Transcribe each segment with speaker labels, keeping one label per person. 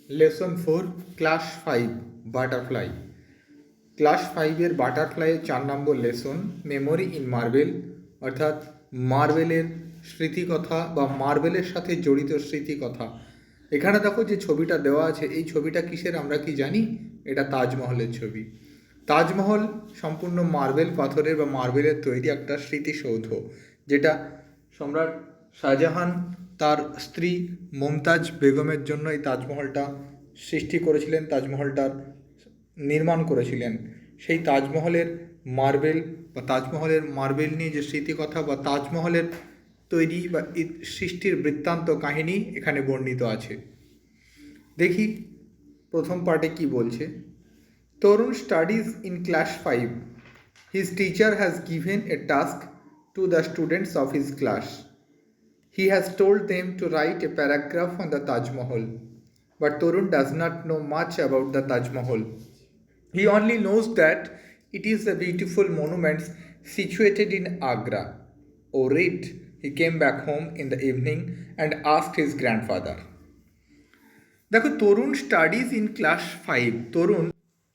Speaker 1: Lesson 4 class 5 butterfly. Class 5-এর বাটারফ্লাইয়ের 4 নম্বর লেসন মেমোরি ইন মার্বেল, অর্থাৎ মার্বেলের স্মৃতিকথা বা মার্বেলের সাথে জড়িত স্মৃতিকথা। এখানে দেখো যে ছবিটা দেওয়া আছে, এই ছবিটা কিসের আমরা কি জানি? এটা তাজমহলের ছবি। তাজমহল সম্পূর্ণ মার্বেল পাথরের বা মার্বেলের তৈরি একটা স্মৃতিসৌধ, যেটা সম্রাট শাহজাহান তার স্ত্রী মমতাজ বেগমের জন্য এই তাজমহলটা সৃষ্টি করেছিলেন, তাজমহলটার নির্মাণ করেছিলেন। সেই তাজমহলের মার্বেল বা তাজমহলের মার্বেল নিয়ে যে স্মৃতিকথা বা তাজমহলের তৈরি বা সৃষ্টির বৃত্তান্ত কাহিনী এখানে বর্ণিত আছে। দেখি প্রথম পার্টে কি বলছে। Tarun studies in class 5. His teacher has given a task to the students of his class. He has told them to write a paragraph on the Taj Mahal. But Torun does not know much about the Taj Mahal. He only knows that it is a beautiful monument situated in Agra. Oh, read. He came back home in the evening and asked his grandfather. দেখো, তরুণ studies in class 5। তরুণ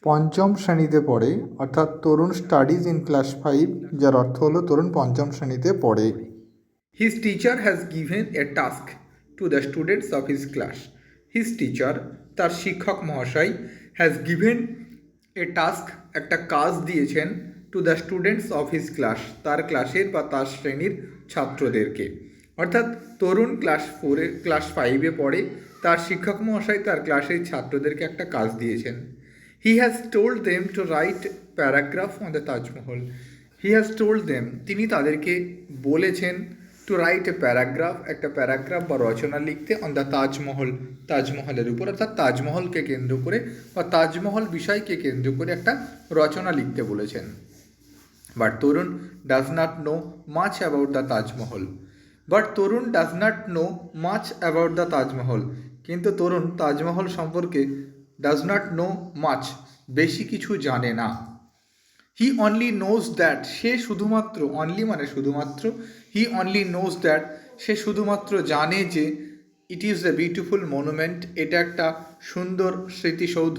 Speaker 1: পঞ্চম শ্রেণীতে পড়ে, অর্থাৎ তরুণ studies in class 5, যার অর্থ হলো তরুণ পঞ্চম শ্রেণীতে পড়ে। His teacher has given a task to the students of his class. His teacher, তার শিক্ষক মহাশয়, হ্যাজ গিভেন এ টাস্ক, একটা কাজ দিয়েছেন, to the students of his class, তার ক্লাসের বা তার শ্রেণীর ছাত্রদেরকে। অর্থাৎ তরুণ ক্লাস 5-এ পড়ে, তার শিক্ষক মহাশয় তার ক্লাসের ছাত্রদেরকে একটা কাজ দিয়েছেন। He has told them to write paragraph on the Taj Mahal. He has told them, তিনি তাদেরকে বলেছেন, টু রাইট এ প্যারাগ্রাফ, একটা প্যারাগ্রাফ বা রচনা লিখতে, অন দ্য তাজমহল, তাজমহলের উপর, অর্থাৎ তাজমহলকে কেন্দ্র করে বা তাজমহল বিষয়কে কেন্দ্র করে একটা রচনা লিখতে বলেছেন। But Tarun does not know much about the Taj Mahal. But Tarun does not know much about the Taj Mahal, কিন্তু তরুণ তাজমহল সম্পর্কে ডাজ নট নো মাচ, বেশি কিছু জানে না। হি অনলি নোজ দ্যাট, সে শুধুমাত্র, অনলি মানে শুধুমাত্র, হি অনলি নোজ দ্যাট, সে শুধুমাত্র জানে যে, it is a beautiful monument, এটা একটা সুন্দর স্মৃতিসৌধ,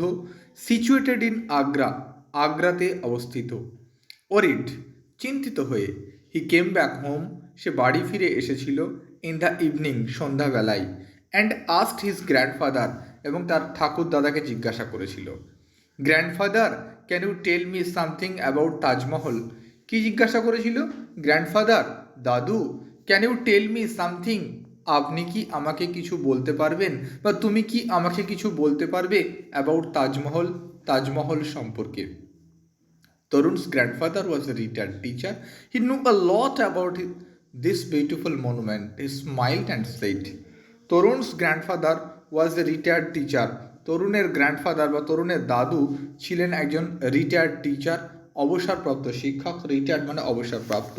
Speaker 1: সিচুয়েটেড ইন আগ্রা, আগ্রাতে অবস্থিত। ওরিড, চিন্তিত হয়ে, হি কেম ব্যাক হোম, সে বাড়ি ফিরে এসেছিল, ইন দ্য ইভিনিং, সন্ধ্যাবেলায়, অ্যান্ড আস্কড হিজ গ্র্যান্ডফাদার, এবং তার ঠাকুর দাদাকে জিজ্ঞাসা করেছিল। Grandfather, can you tell me something about Taj Mahal? কি জিজ্ঞাসা করেছিল? গ্র্যান্ডফাদার, দাদু, can you tell me something, আপনি কি আমাকে কিছু বলতে পারবেন বা তুমি কি আমাকে কিছু বলতে পারবে অ্যাবাউট তাজমহল, তাজমহল সম্পর্কে? Tarun's grandfather was a retired teacher. He knew a lot about this beautiful monument. He smiled and said, Tarun's grandfather was a retired teacher. তরুণের গ্র্যান্ডফাদার বা তরুণের দাদু ছিলেন একজন রিটায়ার্ড টিচার, অবসরপ্রাপ্ত শিক্ষক। রিটায়ার্ড মানে অবসরপ্রাপ্ত,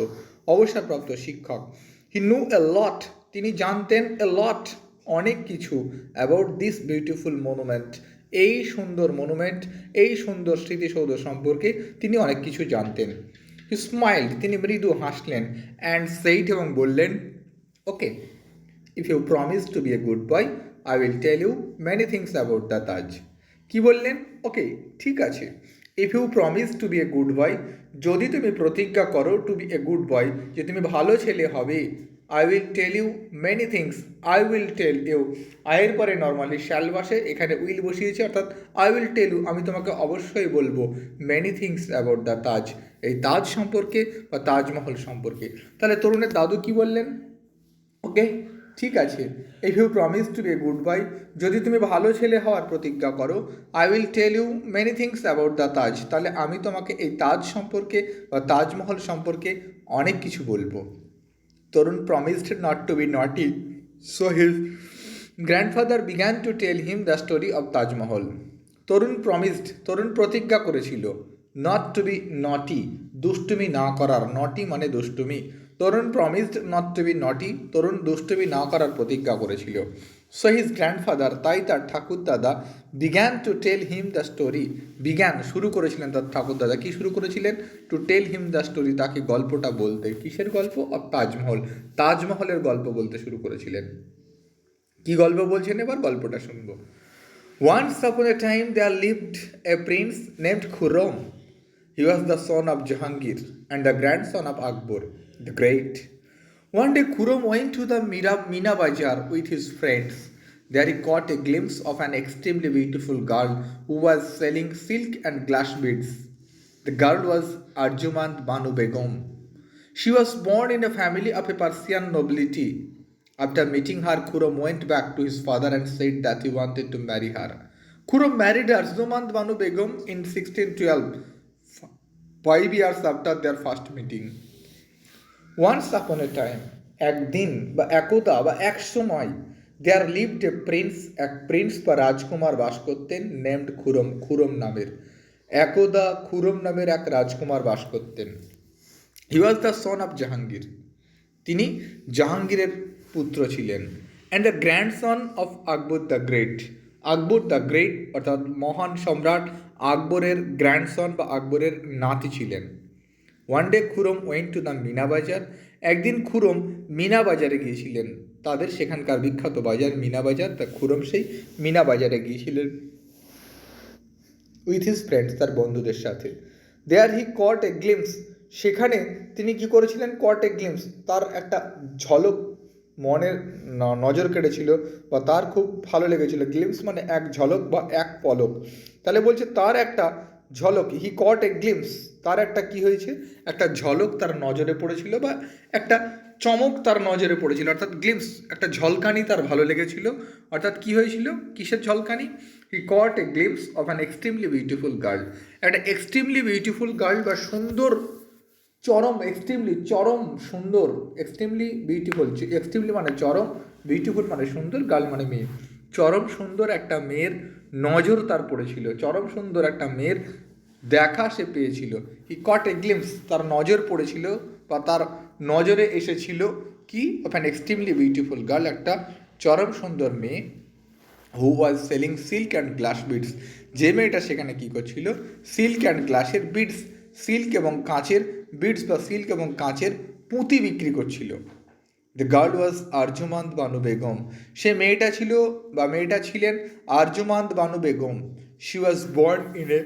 Speaker 1: অবসরপ্রাপ্ত শিক্ষক। হি নু এ লট, তিনি জানতেন, এ লট, অনেক কিছু, অ্যাবাউট দিস বিউটিফুল মনুমেন্ট, এই সুন্দর মনুমেন্ট, এই সুন্দর স্মৃতিসৌধ সম্পর্কে তিনি অনেক কিছু জানতেন। হি স্মাইল্ড, তিনি মৃদু হাসলেন, অ্যান্ড সেইড, এবং বললেন, okay, if you promise to be a good boy, I will tell you many things about the Taj. কি বললেন? ওকে, ঠিক আছে। If you promise to be a good boy, যদি তুমি প্রতিজ্ঞা করো, to be a good boy, যে তুমি ভালো ছেলে হবে, I will tell you many things, I will tell you, আয়ের পরে নর্মালি শ্যাল বসে, এখানে উইল বসিয়েছে, অর্থাৎ আই উইল টেল ইউ, আমি তোমাকে অবশ্যই বলবো, মেনি থিংস অ্যাবাউট দ্য তাজ, এই তাজ সম্পর্কে বা তাজমহল সম্পর্কে। তাহলে তরুণের দাদু কি বললেন? ওকে, ঠিক আছে। If you promise to be a good boy, যদি তুমি ভালো ছেলে হওয়ার প্রতিজ্ঞা করো, I will tell you many things about the Taj, তাহলে আমি তোমাকে এই তাজ সম্পর্কে বা তাজমহল সম্পর্কে অনেক কিছু বলবো। Tarun promised not to be naughty, so his grandfather began to tell him the story of Taj Mahal. Tarun promised, Tarun প্রতিজ্ঞা করেছিল, নট টু বি নটি, দুষ্টুমি না করার, নটি মানে দুষ্টুমি। তরুণ প্রমিসড নট টু বি নটি, তরুণ দুষ্টুমি না করার প্রতিজ্ঞা করেছিল। সো হিজ গ্র্যান্ডফাদার, তাই তার ঠাকুরদাদা, began to tell him the story, began শুরু করেছিলেন, তার ঠাকুরদাদা কি শুরু করেছিলেন? To tell him the story, তাকে গল্পটা বলতে। কিসের গল্প? অফ তাজমহল, তাজমহলের গল্প বলতে শুরু করেছিলেন। কি গল্প বলছেন? এবার গল্পটা শুনবো। Once upon a time there lived a prince named Khurram. He was the son of Jahangir and the grandson of Akbar the Great. One day Khurram went to the Mina Bazaar with his friends. There he caught a glimpse of an extremely beautiful girl who was selling silk and glass beads. The girl was Arjumand Banu Begum. She was born in a family of a Persian nobility. After meeting her, Khurram went back to his father and said that he wanted to marry her. Khurram married Arjumand Banu Begum in 1612, 5 years after their first meeting. Once upon a time, একদিন বা একদা বা এক সময় there lived a এক Prince বা রাজকুমার বাস করতেন নেমড খুরম, খুরম নামের। একদা খুরম নামের এক রাজকুমার বাস করতেন। He was the son of Jahangir. তিনি জাহাঙ্গীরের পুত্র ছিলেন। And the grandson of Akbar the great. Akbar the great অর্থাৎ মহান সম্রাট আকবরের গ্র্যান্ডসন বা আকবরের নাতি ছিলেন। One day Khurram went to the Meena Bazaar. একদিন খুরম মিনা বাজারে গিয়েছিলেন। তাদের সেখানকার বিখ্যাত বাজার মিনা বাজার। তা খুরম সেই মিনা বাজারে গিয়েছিলেন উইথ হিজ ফ্রেন্ডস, তার বন্ধুদের সাথে। দেয়ার হি কট এ গ্লিমস। সেখানে তিনি কি করেছিলেন? কট এ গ্লিমস, তার একটা ঝলক মনের নজর কেড়েছিল বা তার খুব ভালো লেগেছিল। গ্লিমস মানে এক ঝলক বা এক পলক। তাহলে বলছে তার একটা ঝলক, হি কট এ গ্লিমস, তার একটা কি হয়েছে? একটা ঝলক তার নজরে পড়েছিল বা একটা চমক তার নজরে পড়েছিল, অর্থাৎ গ্লিমস, একটা ঝলকানি তার ভালো লেগেছিল। অর্থাৎ কি হয়েছিল? কিসের ঝলকানি? He caught a glimpse of an extremely beautiful girl. একটা এক্সট্রিমলি বিউটিফুল গার্ল বা সুন্দর, চরম, এক্সট্রিমলি চরম সুন্দর, এক্সট্রিমলি বিউটিফুল, এক্সট্রিমলি মানে চরম, বিউটিফুল মানে সুন্দর, গার্ল মানে মেয়ে। চরম সুন্দর একটা মেয়ের নজর তার পড়েছিল, চরম সুন্দর একটা মেয়ের দেখা সে পেয়েছিল। হি কট এ গ্লিমস, তার নজর পড়েছিল বা তার নজরে এসেছিল কি? Of an extremely beautiful girl, একটা চরম সুন্দর মেয়ে। Who was selling silk and glass beads, যে মেয়েটা সেখানে কী করছিল? সিল্ক অ্যান্ড গ্লাসের বিডস, সিল্ক এবং কাঁচের বিডস বা সিল্ক এবং কাঁচের পুঁতি বিক্রি করছিল। The girl was Arjumand Banu Begum. সে মেয়েটা ছিল বা মেয়েটা ছিলেন Arjumand Banu Begum. She was born in a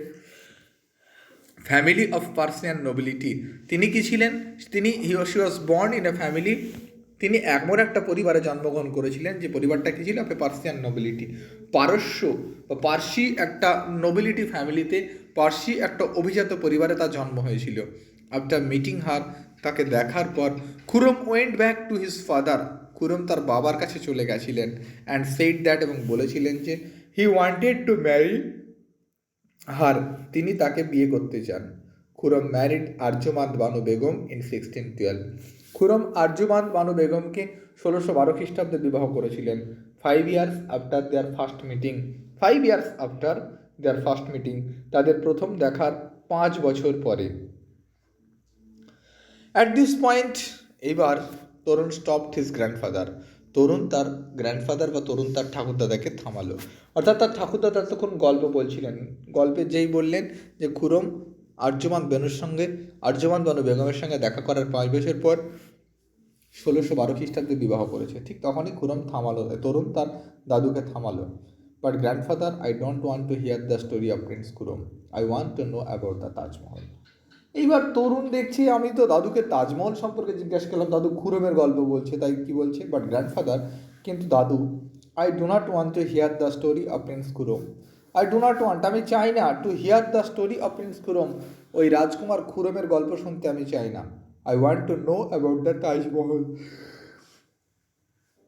Speaker 1: family of Persian nobility. তিনি কি ছিলেন? তিনি she was born in a family, তিনি এমন একটা পরিবারে জন্মগ্রহণ করেছিলেন যে পরিবারটা কী ছিল? পার্সিয়ান নোবিলিটি, পারস্য বা পার্সি একটা নোবিলিটি ফ্যামিলিতে, পার্সি একটা অভিজাত পরিবারে তার জন্ম হয়েছিল। আফটার মিটিং হার, তাকে দেখার পর, Khurram went back to his father, Khurram তার বাবার কাছে চলে গেছিলেন। অ্যান্ড সেইড দ্যাট, এবং বলেছিলেন যে he wanted to marry her, তিনি তাকে বিয়ে করতে চান। Khurram married Arjumand Banu Begum in 1612। খুরম আরজুমান্দ বানু বেগমকে 1612 খ্রিস্টাব্দে বিবাহ করেছিলেন। 5 years after their first meeting, 5 years after their first meeting, তাদের প্রথম দেখার 5 বছর পরে। অ্যাট দিস পয়েন্ট, এইবার তরুণ স্টপড হিজ গ্র্যান্ডফাদার, তরুণ তার গ্র্যান্ডফাদার বা তরুণ তার ঠাকুরদাদাকে থামালো। অর্থাৎ তার ঠাকুরদাদা তখন গল্প বলছিলেন। গল্পে যেই বললেন যে খুরম আরজুমান্দ বানু বেগমের সঙ্গে দেখা করার 5 বছর পর 1612 খ্রিস্টাব্দে বিবাহ করেছে, ঠিক তখনই খুরম থামালো, তরুণ তার দাদুকে থামালো। But grandfather, I don't want to hear the story of prince Khurram, I want to know about the Taj Mahal. এইবার তরুণ দেখছি, আমি তো দাদুকে তাজমহল সম্পর্কে জিজ্ঞাসা করলাম, দাদু খুরমের গল্প বলছে, তাই কি বলছে? বাট গ্র্যান্ডফাদার, কিন্তু দাদু, I do not want to hear the story of prince Khurram, I do not want, আমি চাই না, to hear the story of prince Khurram, ওই রাজকুমার খুরমের গল্প শুনতে আমি চাই না। I want to know about the Taj Mahal,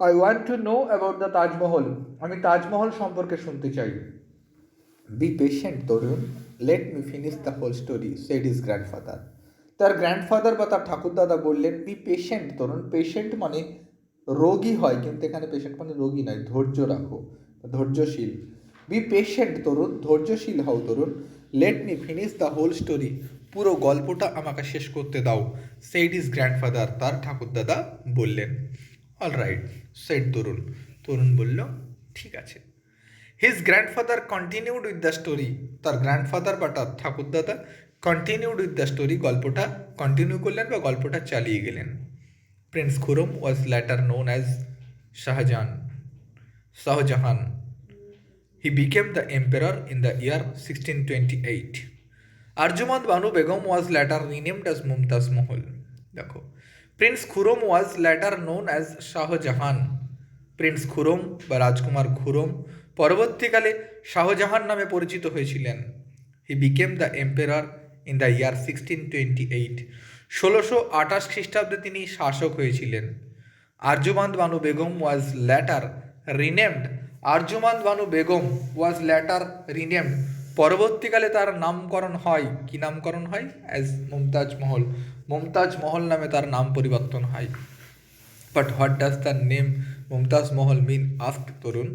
Speaker 1: I want to know about the Taj Mahal, আমি তাজমহল সম্পর্কে শুনতে চাই। Be patient Tarun, let me finish the whole story, said his grandfather. তার গ্র্যান্ডফাদার বা তার ঠাকুরদাদা বললেন, বি পেশেন্ট তরুণ, পেশেন্ট মানে রোগী হয়, কিন্তু এখানে পেশেন্ট মানে রোগী নয়, ধৈর্য রাখো, ধৈর্যশীল। বি পেশেন্ট তরুণ, ধৈর্যশীল হও Tarun. Let me finish the whole story, পুরো গল্পটা আমাকে শেষ করতে দাও। সেড ইজ গ্র্যান্ডফাদার, তার ঠাকুরদাদা বললেন। অল রাইট, সেড তরুণ, তরুণ বলল ঠিক আছে। His grandfather continued with the story, তার গ্র্যান্ডফাদার বা তার ঠাকুরদাদা কন্টিনিউড উইথ দ্য স্টোরি, গল্পটা কন্টিনিউ করলেন বা গল্পটা চালিয়ে গেলেন। Prince Khurram was letter known as Shahjahan. He became the emperor in the year 1628. Arjumand Banu Begum was later renamed as Mumtaz Mahal. দেখো, prince Khurram was later known as Shahjahan. Prince Khurram বা রাজকুমার খুরম পরবর্তীকালে শাহজাহান নামে পরিচিত হয়েছিলেন। He became the emperor in the year 1628। 1628 খ্রিস্টাব্দে তিনি শাসক হয়েছিলেন। Arjumand Banu Begum was later renamed. Arjumand Banu Begum was later renamed, পরবর্তীকালে তার নামকরণ হয়, কি নামকরণ হয়? অ্যাজ মুমতাজ মহল। মুমতাজ মহল নামে তার নাম পরিবর্তন হয়। But what does the name Mumtaz Mahal mean? Ask তরুণ।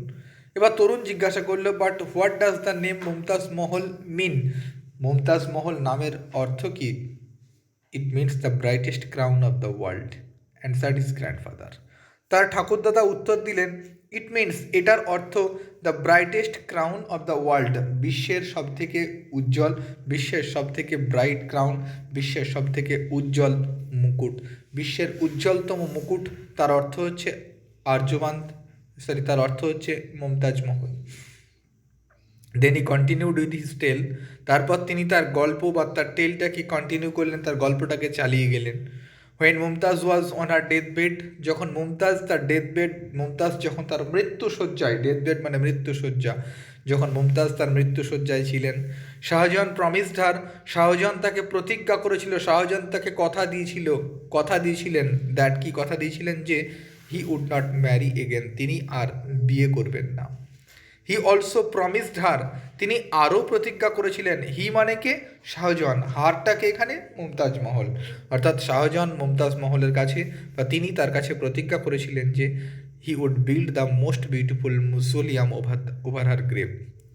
Speaker 1: এবার তরুণ জিজ্ঞাসা করলো, but what does the name Mumtaz মহল মিন? মুমতাজ মহল নামের অর্থ কি? It means the brightest crown of the world, answered his grandfather. তার ঠাকুরদাদা উত্তর দিলেন, ইট মিনস, এটার অর্থ the brightest crown of the world, বিশ্বের সবথেকে উজ্জ্বল, বিশ্বের সবথেকে ব্রাইট ক্রাউন, বিশ্বের সবথেকে উজ্জ্বল মুকুট, বিশ্বের উজ্জ্বলতম মুকুট, তার অর্থ হচ্ছে আর্যমান্দ, তার অর্থ হচ্ছে মুমতাজ মহল। দেন হি কন্টিনিউড উইথ হিজ টেল, তারপর তিনি তার গল্প বা তার টেলটাকে কন্টিনিউ করলেন, তার গল্পটাকে চালিয়ে গেলেন। When Mumtaz was on her death bed, যখন মুমতাজ তার ডেথ বেড, মুমতাজ যখন তার মৃত্যুশয্যায়, ডেথ বেড মানে মৃত্যুশয্যা, যখন মুমতাজ তার মৃত্যুশয্যায় ছিলেন, শাহজাহান প্রমিসড হার, শাহজাহান তাকে প্রতিজ্ঞা করেছিল, শাহজাহান তাকে কথা দিয়েছিলেন, দ্যাট কি কথা দিয়েছিলেন? যে he would not marry again, তিনি আর বিয়ে করবেন না। হি অলসো প্রমিসড হার, তিনি আরও প্রতিজ্ঞা করেছিলেন। হি মানে কে? শাহজাহান। হারটাকে এখানে মুমতাজ মহল, অর্থাৎ শাহজাহান মুমতাজ মহলের কাছে বা তিনি তার কাছে প্রতিজ্ঞা করেছিলেন যে he would build the most beautiful mausoleum over her grave.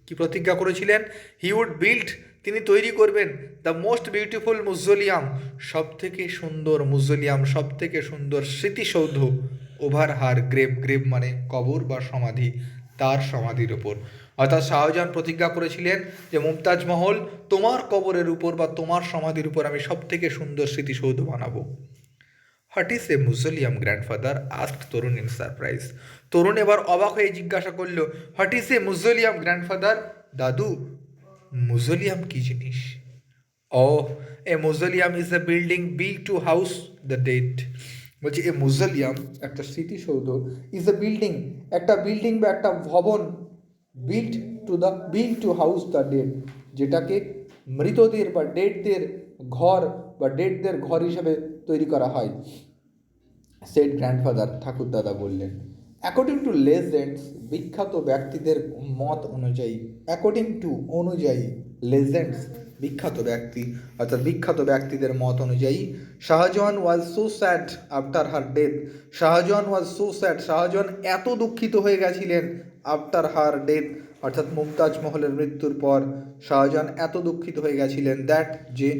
Speaker 1: কি প্রতিজ্ঞা করেছিলেন? হি উড বিল্ড, তিনি তৈরি করবেন, দ্য মোস্ট বিউটিফুল মুজোলিয়াম, সব থেকে সুন্দর মুজোলিয়াম, সব থেকে সুন্দর স্মৃতিসৌধ, ওভার হার গ্রেভ, গ্রেভ মানে কবর বা সমাধি, তার সমাধির ওপর। অর্থাৎ শাহজাহান প্রতিজ্ঞা করেছিলেন যে মুমতাজ মহল, তোমার কবরের উপর বা তোমার সমাধির উপর আমি সব থেকে সুন্দর স্মৃতিসৌধ বানাবো। What is a mausoleum grandfather? Asked Tarun in surprise. Tarun এবার অবাক হয়ে জিজ্ঞাসা করলো, what is a mausoleum grandfather? দাদু, মুজোলিয়াম কি জিনিস? Oh, a mausoleum is a building build to house the dead. বলছি এ মুজোলিয়াম, একটা স্মৃতিসৌধ, ইজ এ বিল্ডিং, একটা বিল্ডিং বা একটা ভবন, build to house the dead, যেটাকে মৃতদের বা ডেডদের ঘর বা ডেডদের ঘর হিসেবে তৈরি করা হয়। সেড গ্র্যান্ডফাদার, ঠাকুরদাদা বললেন। অ্যাকর্ডিং টু লেজেন্ডস, বিখ্যাত ব্যক্তিদের মত অনুযায়ী, অ্যাকর্ডিং টু অনুযায়ী, লেজেন্ডস বিখ্যাত ব্যক্তি, অর্থাৎ বিখ্যাত ব্যক্তিদের মত অনুযায়ী, Shahjahan was so sad after her death. Shahjahan was so sad, Shahjahan এত দুঃখিত হয়ে গেছিলেন, আফটার হার ডেথ অর্থাৎ মুমতাজ মহলের মৃত্যুর পর শাহজাহান এত দুঃখিত হয়ে গেছিলেন, দ্যাট যে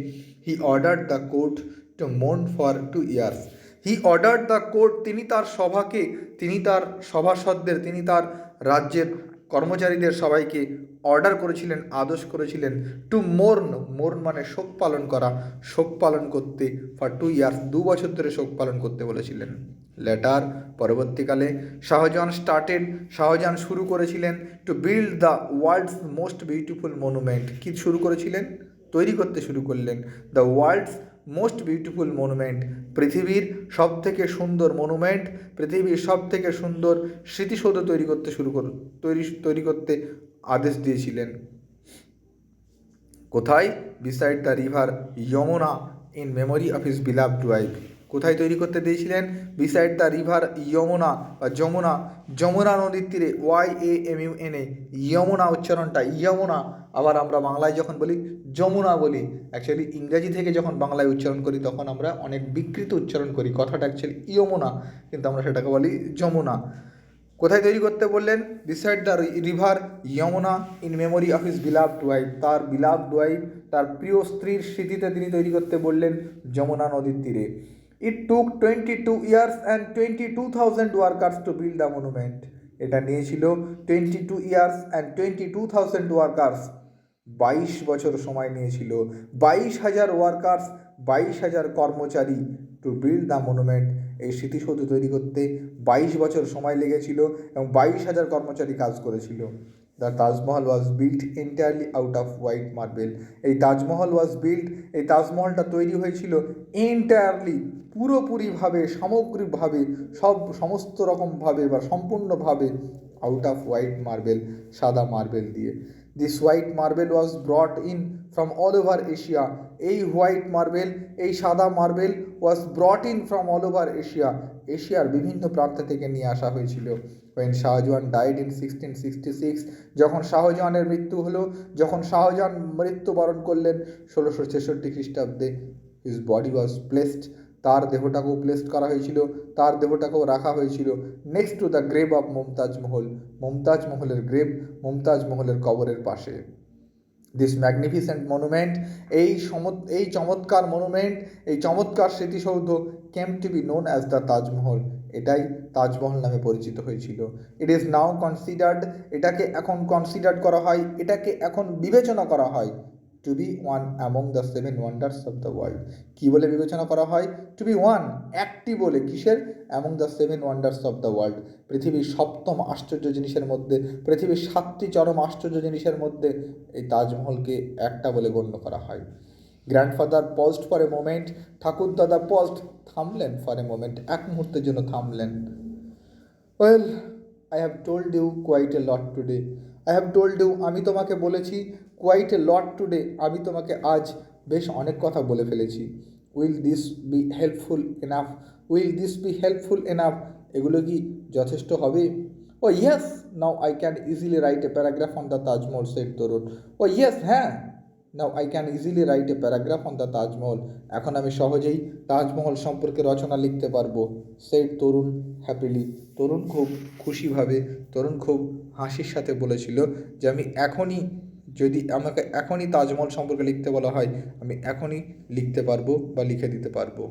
Speaker 1: he ordered the court two মোর্ন for 2 years। He ordered the court, তিনি তার সভাকে, তিনি তার সভাসদদের, তিনি তার রাজ্যের কর্মচারীদের সবাইকে অর্ডার করেছিলেন, আদেশ করেছিলেন, টু মোর্ন, মোর্ন মানে শোক পালন করা, শোক পালন করতে, ফর 2 years, 2 বছর ধরে শোক পালন করতে বলেছিলেন। লেটার, পরবর্তীকালে, শাহজাহান শুরু করেছিলেন to build the world's most beautiful monument. কি শুরু করেছিলেন? তৈরি করতে শুরু করলেন the world's most beautiful monument, পৃথিবীর সব থেকে সুন্দর মনুমেন্ট, পৃথিবীর সব থেকে সুন্দর স্মৃতিসৌধ তৈরি করতে আদেশ দিয়েছিলেন। কোথায়? Beside the river Yamuna in memory of his beloved wife. কোথায় তৈরি করতে দিয়েছিলেন? বিসাইড দ্য রিভার যমুনা বা যমুনা নদীর তীরে, YAMUNA, যমুনা উচ্চারণটা যমুনা। আবার আমরা বাংলায় যখন বলি যমুনা বলি, অ্যাকচুয়ালি ইংরেজি থেকে যখন বাংলায় উচ্চারণ করি তখন আমরা অনেক বিকৃত উচ্চারণ করি, কথাটা অ্যাকচুয়ালি যমুনা, কিন্তু আমরা সেটাকে বলি যমুনা। কোথায় তৈরি করতে বললেন? Beside the river Yamuna in memory of his beloved wife, তার বিলাভড ওয়াইফ, তার প্রিয় স্ত্রীর স্মৃতিতে তিনি তৈরি করতে বললেন যমুনা নদীর তীরে। ইট টুক 22 years and 22,000 workers to build the monument. এটা নিয়েছিল 22 years and 22,000 ওয়ার্কার্স, 22 বছর সময় নিয়েছিল, 22,000 ওয়ার্কার্স, 22,000 কর্মচারী, টু বিল্ড দ্য মনুমেন্ট, এই স্মৃতিসৌধ তৈরি করতে 22 বছর সময় লেগেছিল এবং 22,000 কর্মচারী কাজ করেছিল। The Taj Mahal was built entirely out off white marble. এই তাজমহলটা তৈরি হয়েছিল এন্টায়ারলি, পুরোপুরিভাবে, সামগ্রিকভাবে, সমস্ত রকমভাবে বা সম্পূর্ণভাবে আউট অফ হোয়াইট মার্বেল, সাদা মার্বেল দিয়ে। This white marble was ব্রট in from all over Asia. এই হোয়াইট মার্বেল, এই সাদা marble was ব্রট in from all over Asia, এশিয়ার বিভিন্ন প্রান্ত থেকে নিয়ে আসা হয়েছিল। when শাহজাহান ডাইড ইন 1666, যখন শাহজাহানের মৃত্যু হলো, যখন শাহজাহান মৃত্যুবরণ করলেন 1666 খ্রিস্টাব্দে, হিজ বডি ওয়াজ প্লেসড, তার দেহটাকেও প্লেসড করা হয়েছিল, তার দেহটাকেও রাখা হয়েছিল next to the grave of Mumtaz মহল, মুমতাজ মহলের গ্রেভ, মুমতাজ মহলের কবরের পাশে। দিস ম্যাগনিফিসেন্ট মনুমেন্ট, এই চমৎকার মনুমেন্ট, এই চমৎকার স্মৃতিসৌধ came to be known as the Taj Mahal, এটাই তাজমহল নামে পরিচিত হয়েছিল। ইট ইজ নাও কনসিডার্ড, এটাকে এখন কনসিডার করা হয়, এটাকে এখন বিবেচনা করা হয় to be one among the 7 wonders of the world. কী বলে বিবেচনা করা হয়? টু বি ওয়ান, একটি বলে, কিসের? Among the 7 wonders of the world, পৃথিবীর 7ম আশ্চর্য জিনিসের মধ্যে, পৃথিবীর 7টি চরম আশ্চর্য জিনিসের মধ্যে এই তাজমহলকে একটা বলে গণ্য করা হয়। Grandfather paused for a moment, ঠাকুরদাদা পজড, থামলেন ফর এ মোমেন্ট, এক মুহূর্তের জন্য থামলেন। Well, I have told you quite a lot today, I have told you, আমি তোমাকে বলেছি, কোয়াইট এ লট টুডে, আমি তোমাকে আজ বেশ অনেক কথা বলে ফেলেছি। Will this be helpful enough, will this be helpful enough, এগুলো কি যথেষ্ট হবে? Oh yes, now I can easily write a paragraph on the Taj Mahal, said Tarun. Oh yes, হ্যাঁ, now I can easily write a paragraph on the Taj Mahal, এখন আমি সহজেই তাজমহল সম্পর্কে রচনা লিখতে পারবো, সেড তরুণ হ্যাপিলি, তরুণ খুব খুশিভাবে, তরুণ খুব হাসির সাথে বলেছিল যে আমি এখনই, যদি আমাকে এখনই তাজমহল সম্পর্কে লিখতে বলা হয়, আমি এখনই লিখতে পারবো বা লিখে দিতে পারবো।